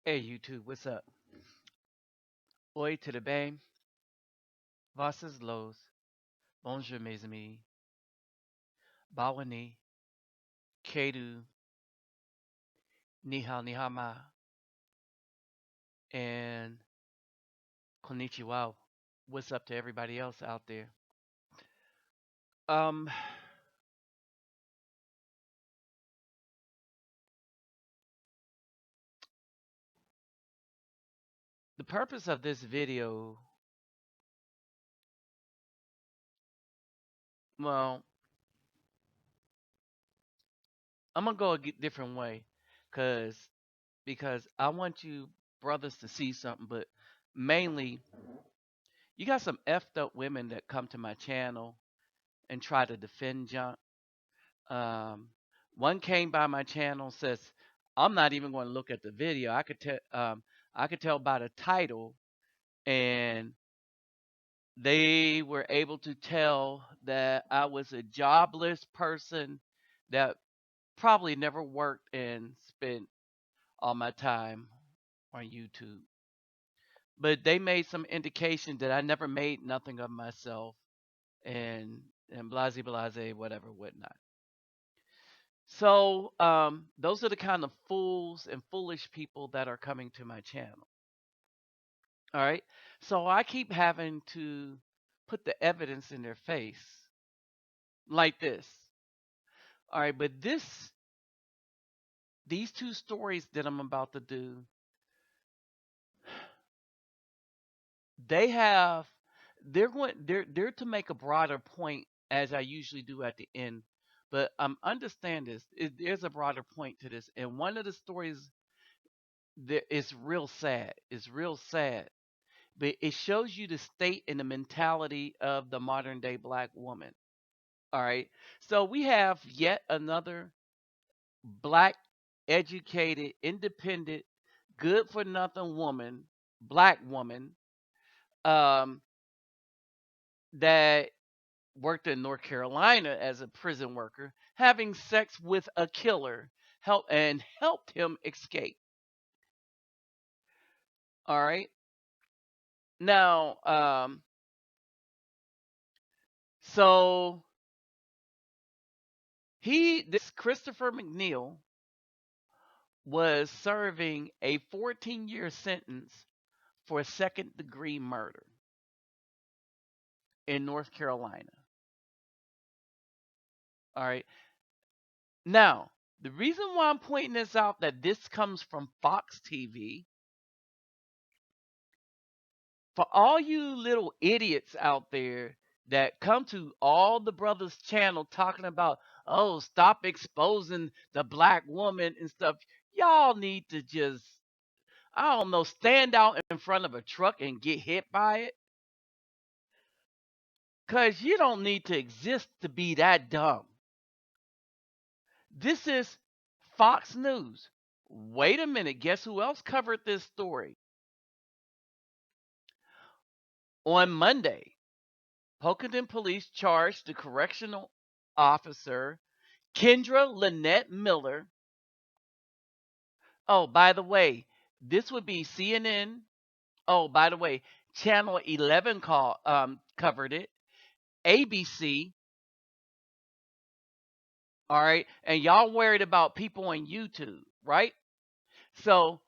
Hey YouTube, what's up? Oi to the bang, Voss's Lows, Bonjour mes amis, Bawani, Kedu, Nihao Nihama, and Konnichiwa. What's up to everybody else out there? Um, the purpose of this video, well, I'm gonna go a different way, cause because I want you brothers to see something, but mainly you got some effed up women that come to my channel and try to defend junk. Um, One came by my channel says, "I'm not even going to look at the video. I could tell by the title, and they were able to tell that I was a jobless person that probably never worked and spent all my time on YouTube. But they made some indication that I never made nothing of myself and blase blase whatever whatnot. So those are the kind of fools and foolish people that are coming to my channel. All right. So I keep having to put the evidence in their face like this. All right. But these two stories that I'm about to do, they have, they're to make a broader point as I usually do at the end. But understand this. There's a broader point to this. And one of the stories that is real sad. It's real sad, but it shows you the state and the mentality of the modern day black woman. All right. So we have yet another black, educated, independent, good for nothing woman, black woman, um, that worked in North Carolina as a prison worker, having sex with a killer, helped him escape. All right. Now, so this Christopher McNeil was serving a 14-year sentence for second degree murder in North Carolina. All right. Now, the reason why I'm pointing this out that this comes from Fox TV, for all you little idiots out there that come to all the brothers' channel talking about, oh, stop exposing the black woman and stuff, y'all need to just, I don't know, stand out in front of a truck and get hit by it. Because you don't need to exist to be that dumb. This is Fox News. Wait a minute. Guess who else covered this story? On Monday, Pocahontas police charged the correctional officer, Kendra Lynette Miller. Oh, by the way, this would be CNN. Oh, by the way, Channel 11 covered it. ABC. All right. And y'all worried about people on YouTube, right? So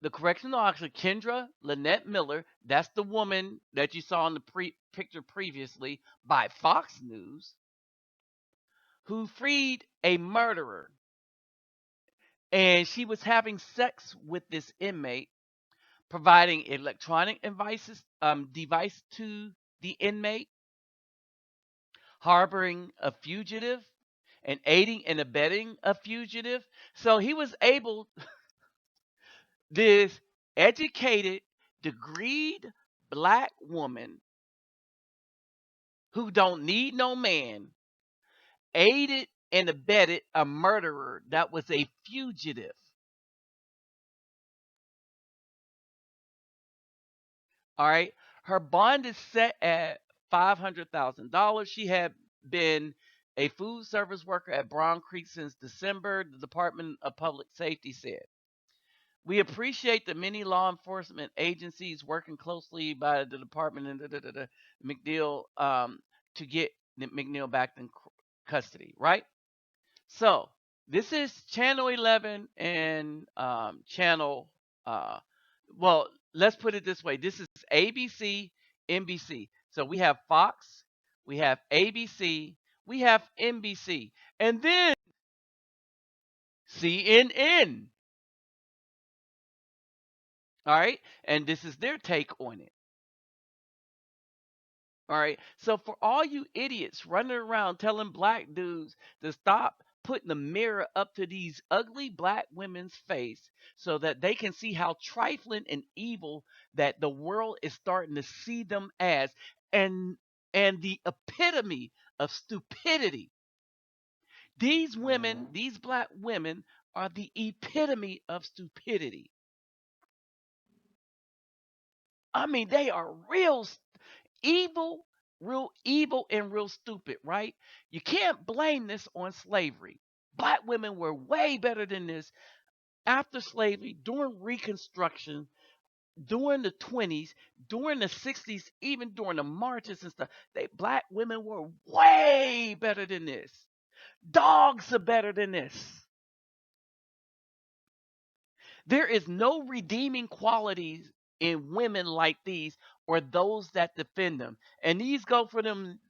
the correctional officer, Kendra Lynette Miller, that's the woman that you saw in the picture previously by Fox News, who freed a murderer. And she was having sex with this inmate, providing electronic device to the inmate, harboring a fugitive, and aiding and abetting a fugitive. So he was able, this educated, degreed black woman who don't need no man aided and abetted a murderer that was a fugitive. All right. Her bond is set at $500,000. She had been a food service worker at Brown Creek since December, the Department of Public Safety said. We appreciate the many law enforcement agencies working closely by the department and McNeil to get McNeil back in custody, right? So this is Channel 11 and Channel. Uh, well, let's put it this way. This is ABC, NBC. So we have Fox, we have ABC, we have NBC, and then CNN. All right, and this is their take on it. All right. So for all you idiots running around telling black dudes to stop putting the mirror up to these ugly black women's face so that they can see how trifling and evil that the world is starting to see them as, and the epitome of stupidity. These women, these black women are the epitome of stupidity. I mean, they are evil, real evil and real stupid, right? You can't blame this on slavery. Black women were way better than this after slavery, during Reconstruction, during the 20s, during the 60s, even during the marches and stuff. Black women were way better than this. Dogs are better than this. There is no redeeming qualities in women like these or those that defend them. And these go for them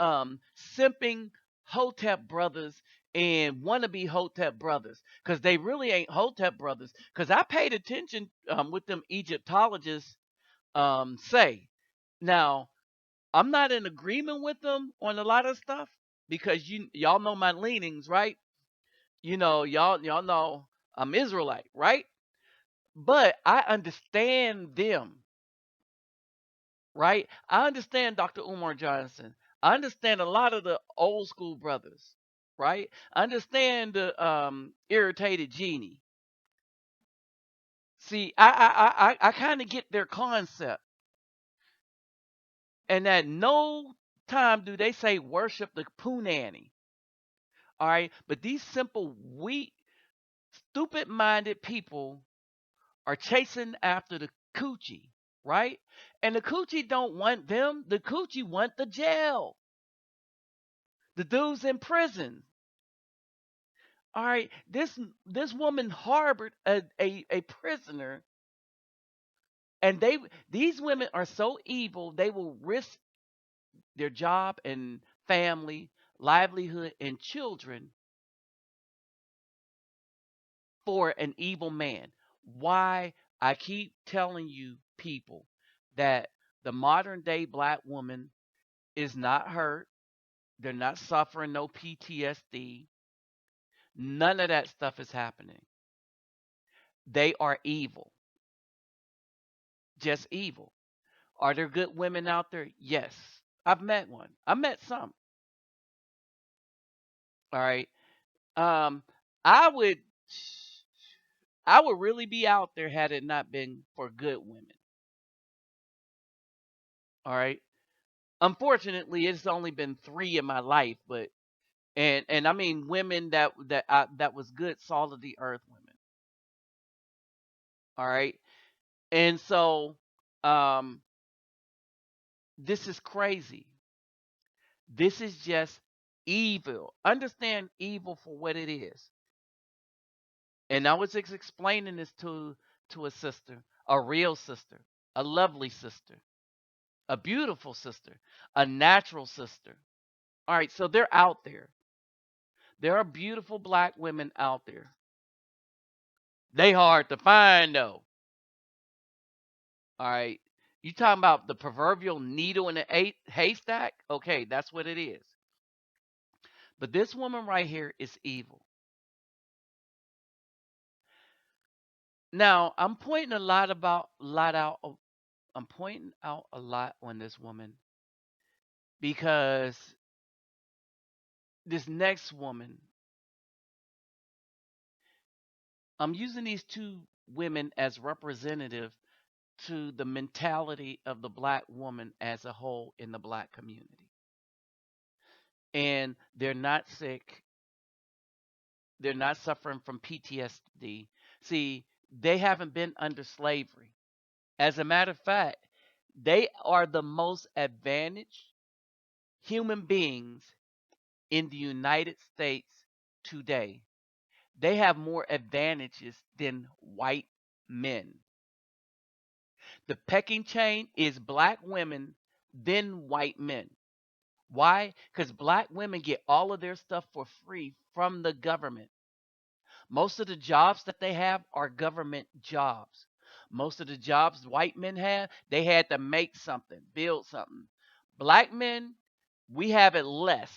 simping Hotep brothers and wannabe Hotep brothers, because they really ain't Hotep brothers. Because I paid attention with them Egyptologists say. Now, I'm not in agreement with them on a lot of stuff because y'all know my leanings, right? Y'all know I'm Israelite, right? But I understand them, right? I understand Dr. Umar Johnson. I understand a lot of the old school brothers, right? I understand the irritated genie. See, I kind of get their concept, and at no time do they say worship the punani. All right, but these simple, weak, stupid-minded people are chasing after the coochie, right? And the coochie don't want them. The coochie want the jail. The dude's in prison. All right, this woman harbored a prisoner, and these women are so evil they will risk their job and family, livelihood, and children for an evil man. Why? I keep telling you people that the modern day black woman is not hurt. They're not suffering no PTSD. None of that stuff is happening. They are evil, just evil. Are there good women out there? Yes. I've met one. I met some. All right. Um, I would really be out there had it not been for good women. All right. Unfortunately, it's only been 3 in my life, but and I mean women that was good, salt of the earth women. All right. And so um this is crazy. This is just evil. Understand evil for what it is. And I was just explaining this to a sister, a real sister, a lovely sister, a beautiful sister, a natural sister. All right, so they're out there. There are beautiful black women out there. They hard to find though. All right. You talking about the proverbial needle in a haystack? Okay, that's what it is. But this woman right here is evil. Now, I'm pointing out a lot on this woman because this next woman, I'm using these 2 women as representative to the mentality of the black woman as a whole in the black community. And they're not sick. They're not suffering from PTSD. See, they haven't been under slavery. As a matter of fact, they are the most advantaged human beings in the United States today. They have more advantages than white men. The pecking chain is black women, then white men. Why? Because black women get all of their stuff for free from the government. Most of the jobs that they have are government jobs. Most of the jobs white men have, they had to make something, build something. Black men, we have it less.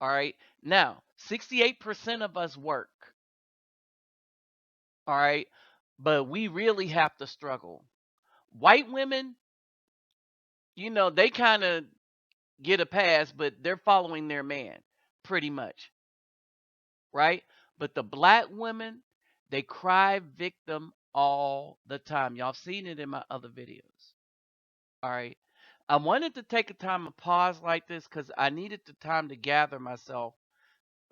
All right. Now, 68% of us work. All right. But we really have to struggle. White women, they kind of get a pass, but they're following their man pretty much. Right? But the black women, they cry victim all the time. Y'all seen it in my other videos. All right. I wanted to take a time of pause like this because I needed the time to gather myself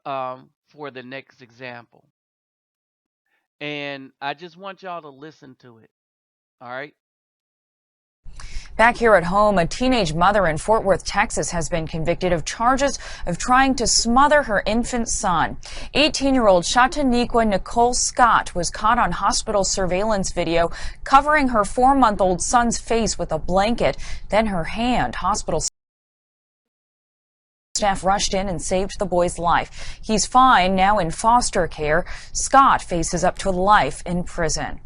for the next example. And I just want y'all to listen to it. All right. Back here at home, a teenage mother in Fort Worth, Texas, has been convicted of charges of trying to smother her infant son. 18-year-old Shataniqua Nicole Scott was caught on hospital surveillance video covering her 4-month-old son's face with a blanket, then her hand. Hospital staff rushed in and saved the boy's life. He's fine, now in foster care. Scott faces up to life in prison.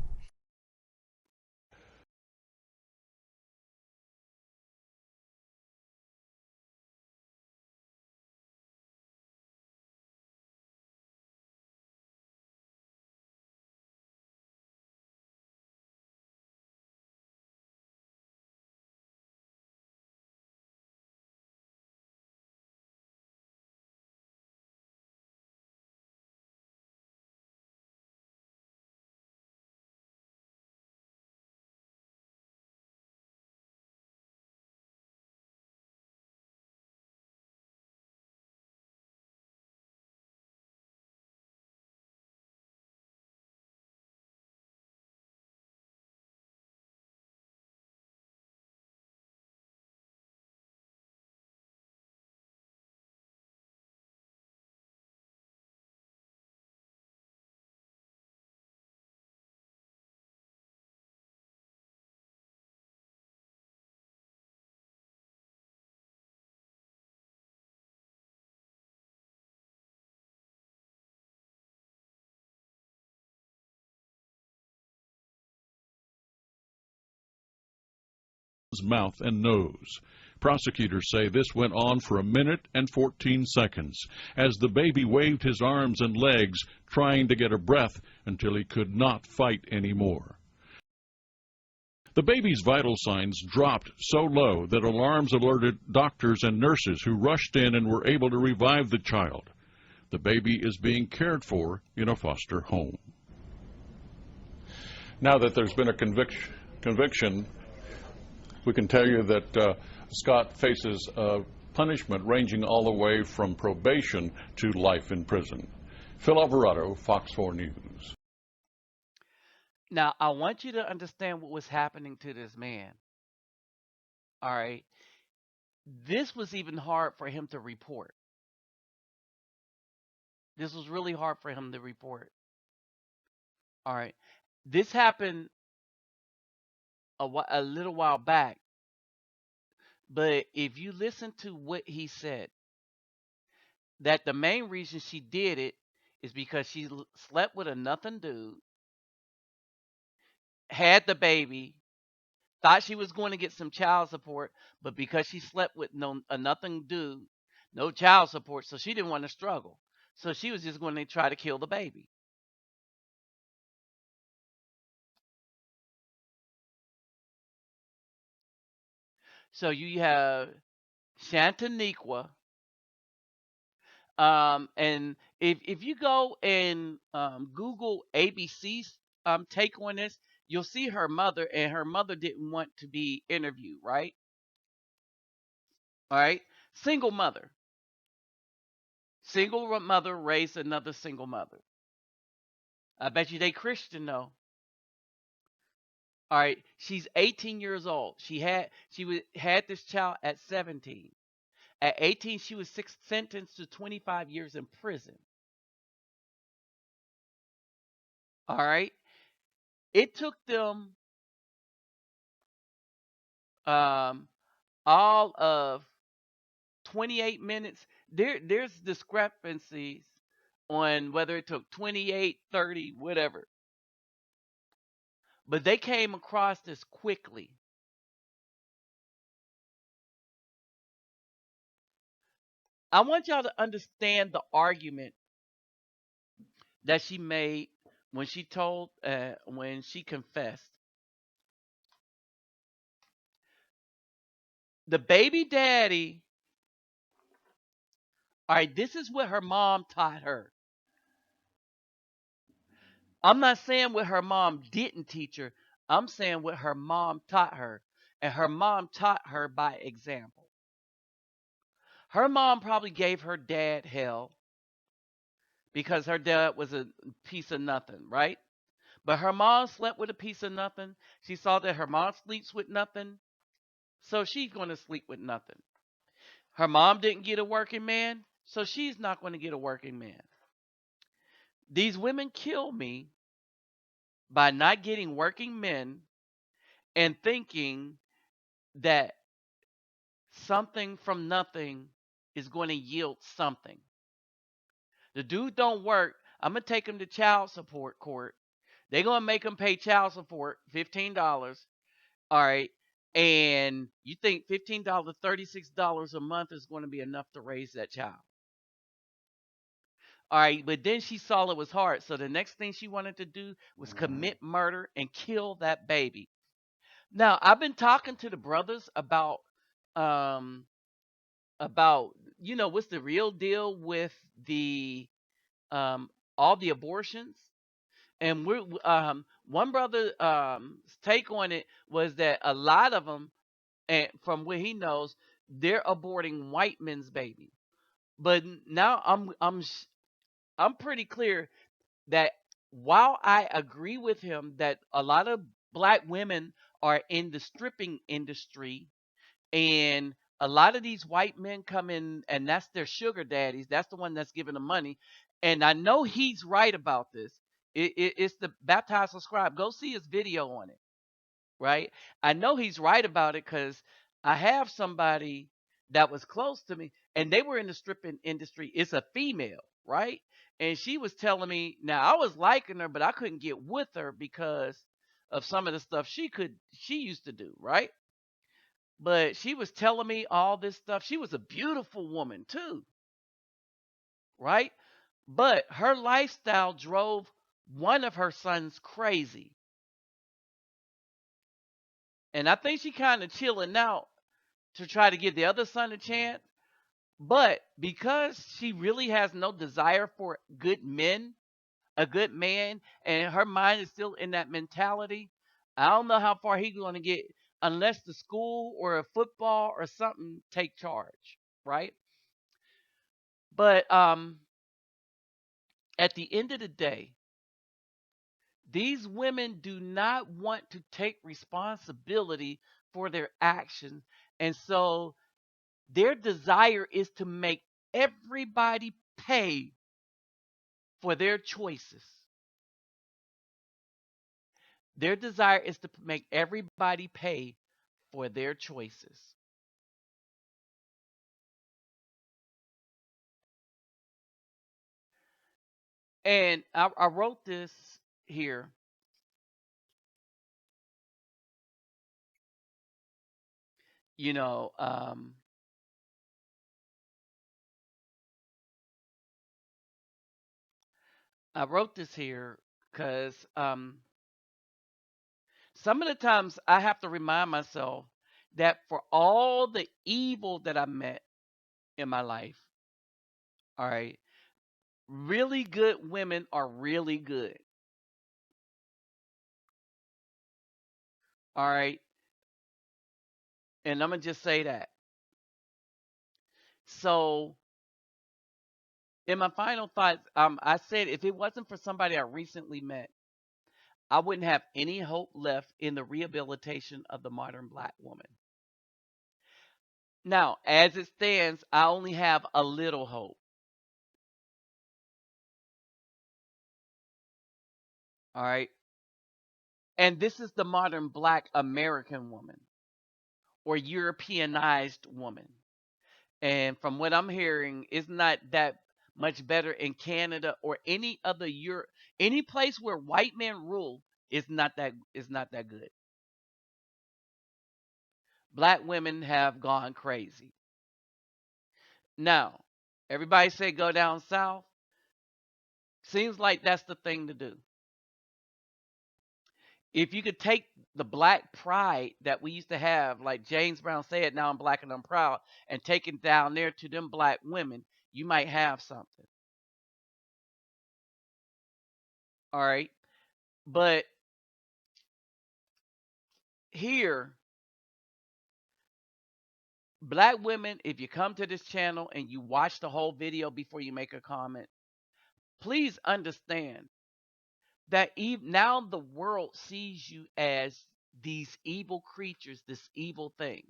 Mouth and nose. Prosecutors say this went on for 1 minute and 14 seconds as the baby waved his arms and legs, trying to get a breath until he could not fight anymore. The baby's vital signs dropped so low that alarms alerted doctors and nurses who rushed in and were able to revive the child. The baby is being cared for in a foster home. Now that there's been a conviction, we can tell you that Scott faces punishment ranging all the way from probation to life in prison. Phil Alvarado, Fox 4 News. Now, I want you to understand what was happening to this man. All right. This was even hard for him to report. This was really hard for him to report. All right. This happened a little while back. But if you listen to what he said, that the main reason she did it is because she slept with a nothing dude, had the baby, thought she was going to get some child support, but because she slept with a nothing dude, no child support, so she didn't want to struggle. So she was just going to try to kill the baby. So you have Shantaniqua. And if you go and Google ABC's take on this, you'll see her mother, and her mother didn't want to be interviewed, right? All right. Single mother. Single mother raised another single mother. I bet you they Christian though. All right, she's 18 years old. Had this child at 17. At 18, she was sentenced to 25 years in prison. All right, it took them um, all of 28 minutes. There's discrepancies on whether it took 28, 30, whatever. But they came across this quickly. I want y'all to understand the argument that she made when she confessed. The baby daddy, all right, this is what her mom taught her. I'm not saying what her mom didn't teach her. I'm saying what her mom taught her. And her mom taught her by example. Her mom probably gave her dad hell because her dad was a piece of nothing, right? But her mom slept with a piece of nothing. She saw that her mom sleeps with nothing, so she's going to sleep with nothing. Her mom didn't get a working man, so she's not going to get a working man. These women kill me by not getting working men and thinking that something from nothing is going to yield something. The dude don't work. I'm gonna take him to child support court. They're gonna make him pay child support $15. All right. And you think $15, $36 a month is going to be enough to raise that child. All right, but then she saw it was hard. So the next thing she wanted to do was commit murder and kill that baby. Now, I've been talking to the brothers um about what's the real deal with the all the abortions. And we're one brother take on it was that a lot of them, and from what he knows, they're aborting white men's babies. But now I'm pretty clear that while I agree with him that a lot of black women are in the stripping industry, and a lot of these white men come in and that's their sugar daddies, that's the one that's giving them money. And I know he's right about this. It's the baptized subscribe. Go see his video on it, right? I know he's right about it because I have somebody that was close to me and they were in the stripping industry. It's a female, right? And she was telling me, now I was liking her, but I couldn't get with her because of some of the stuff she used to do, right? But she was telling me all this stuff. She was a beautiful woman too, right? But her lifestyle drove one of her sons crazy. And I think she kind of chilling out to try to give the other son a chance. But because she really has no desire for good men, a good man, and her mind is still in that mentality, I don't know how far he's going to get unless the school or a football or something take charge, right? But at the end of the day, these women do not want to take responsibility for their actions. And so their desire is to make everybody pay for their choices. Their desire is to make everybody pay for their choices. And I wrote this here. You know, I wrote this here because some of the times I have to remind myself that for all the evil that I met in my life, all right, really good women are really good. All right. And I'm going to just say that. So, in my final thoughts, I said if it wasn't for somebody I recently met, I wouldn't have any hope left in the rehabilitation of the modern black woman. Now, as it stands, I only have a little hope. All right. And this is the modern black American woman or Europeanized woman. And from what I'm hearing, it's not that much better in Canada or any other Europe, any place where white men rule is not that good. Black women have gone crazy. Now, everybody say go down south. Seems like that's the thing to do. If you could take the black pride that we used to have, like James Brown said, now I'm black and I'm proud, and take it down there to them black women, you might have something. All right. But here, black women, if you come to this channel and you watch the whole video before you make a comment, please understand that now the world sees you as these evil creatures, this evil thing.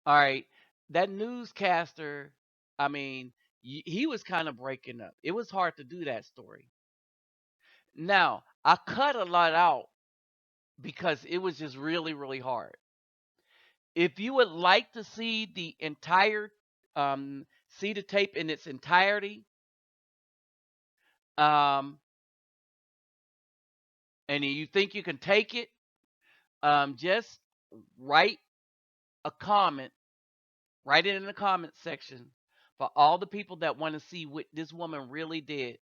All right. That newscaster, I mean, he was kind of breaking up. It was hard to do that story. Now, I cut a lot out because it was just really, really hard. If you would like to see the entire, see the tape in its entirety, um, and you think you can take it, just write a comment, write it in the comment section for all the people that want to see what this woman really did.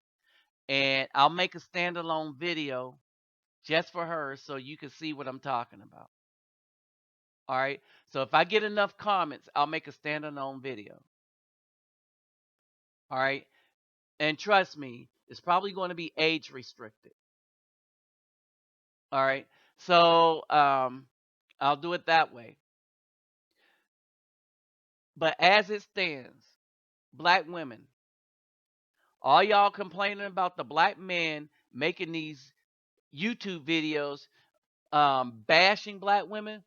And I'll make a standalone video just for her so you can see what I'm talking about. All right. So if I get enough comments, I'll make a standalone video. All right. And trust me, it's probably going to be age restricted. All right. So I'll do it that way. But as it stands, black women, all y'all complaining about the black men making these YouTube videos bashing black women,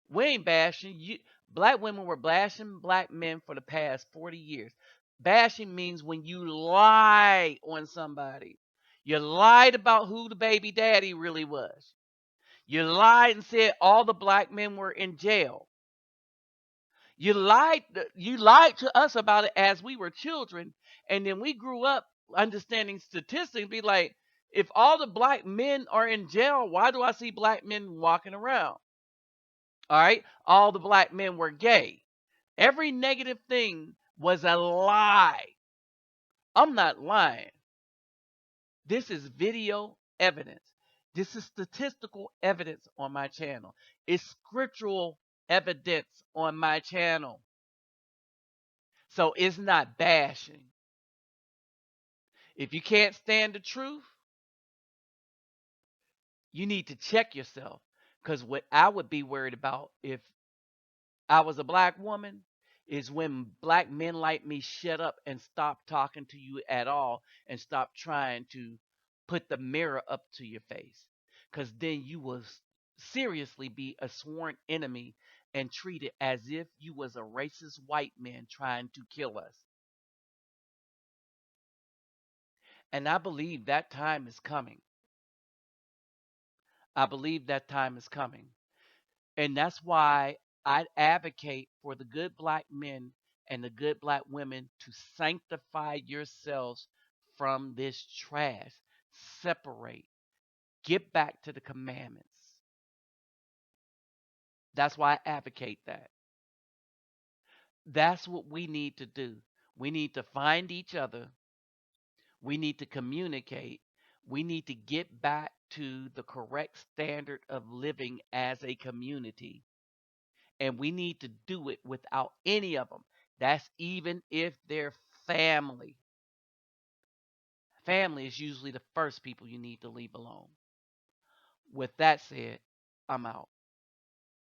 we ain't bashing you. Black women were bashing black men for the past 40 years. Bashing means when you lie on somebody. You lied about who the baby daddy really was. You lied and said all the black men were in jail. You lied to us about it as we were children, and then we grew up understanding statistics. Be like, if all the black men are in jail, why do I see black men walking around? All right, all the black men were gay. Every negative thing was a lie. I'm not lying. This is video evidence. This is statistical evidence on my channel. It's scriptural evidence on my channel. So it's not bashing. If you can't stand the truth, you need to check yourself. Because what I would be worried about if I was a black woman is when black men like me shut up and stop talking to you at all and stop trying to put the mirror up to your face. Because then you will seriously be a sworn enemy and treated as if you was a racist white man trying to kill us. And I believe that time is coming. I believe that time is coming. And that's why I advocate for the good black men and the good black women to sanctify yourselves from this trash. Separate. Get back to the commandments. That's why I advocate that. That's what we need to do. We need to find each other. We need to communicate. We need to get back to the correct standard of living as a community. And we need to do it without any of them. That's even if they're family. Family is usually the first people you need to leave alone. With that said, I'm out.